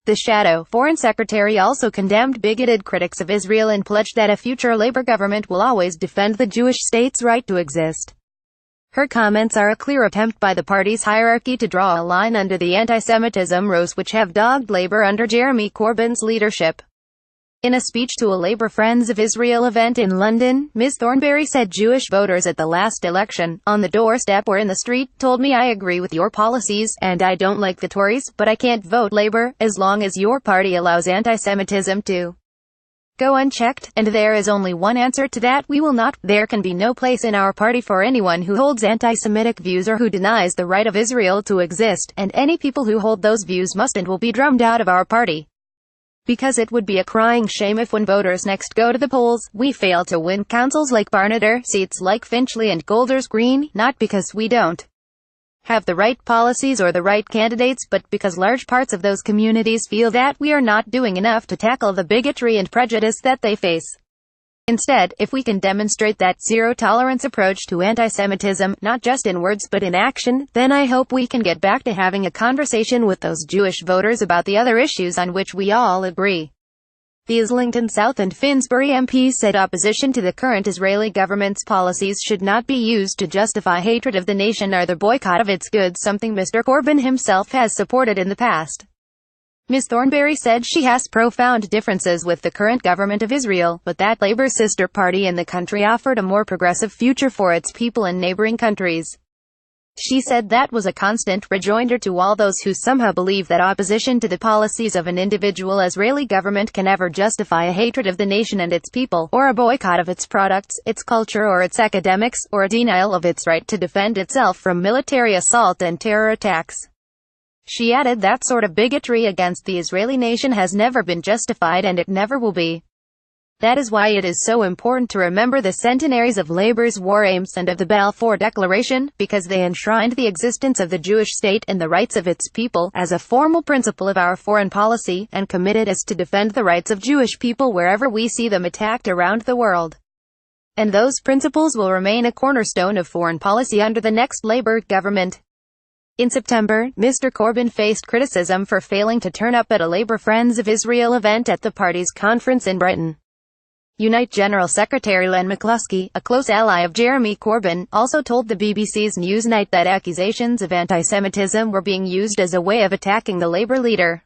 The shadow Foreign Secretary also condemned bigoted critics of Israel and pledged that a future Labour government will always defend the Jewish state's right to exist. Her comments are a clear attempt by the party's hierarchy to draw a line under the anti-Semitism rows which have dogged Labour under Jeremy Corbyns' leadership. In a speech to a Labour Friends of Israel event in London, Ms. Thornberry said Jewish voters at the last election, on the doorstep or in the street, told me I agree with your policies, and I don't like the Tories, but I can't vote Labour, as long as your party allows anti-Semitism to go unchecked, and there is only one answer to that: we will not. There can be no place in our party for anyone who holds anti-Semitic views or who denies the right of Israel to exist, and any people who hold those views must and will be drummed out of our party. Because it would be a crying shame if when voters next go to the polls, we fail to win councils like Barnader, seats like Finchley and Golders Green, not because we don't have the right policies or the right candidates, but because large parts of those communities feel that we are not doing enough to tackle the bigotry and prejudice that they face. Instead, if we can demonstrate that zero-tolerance approach to anti-Semitism, not just in words but in action, then I hope we can get back to having a conversation with those Jewish voters about the other issues on which we all agree. The Islington South and Finsbury MPs said opposition to the current Israeli government's policies should not be used to justify hatred of the nation or the boycott of its goods, something Mr. Corbyn himself has supported in the past. Ms. Thornberry said she has profound differences with the current government of Israel, but that Labour's sister party in the country offered a more progressive future for its people in neighbouring countries. She said that was a constant rejoinder to all those who somehow believe that opposition to the policies of an individual Israeli government can ever justify a hatred of the nation and its people, or a boycott of its products, its culture or its academics, or a denial of its right to defend itself from military assault and terror attacks. She added that sort of bigotry against the Israeli nation has never been justified and it never will be. That is why it is so important to remember the centenaries of Labour's war aims and of the Balfour Declaration, because they enshrined the existence of the Jewish state and the rights of its people as a formal principle of our foreign policy, and committed us to defend the rights of Jewish people wherever we see them attacked around the world. And those principles will remain a cornerstone of foreign policy under the next Labour government. In September, Mr. Corbyn faced criticism for failing to turn up at a Labour Friends of Israel event at the party's conference in Britain. Unite General Secretary Len McCluskey, a close ally of Jeremy Corbyn, also told the BBC's Newsnight that accusations of anti-Semitism were being used as a way of attacking the Labour leader.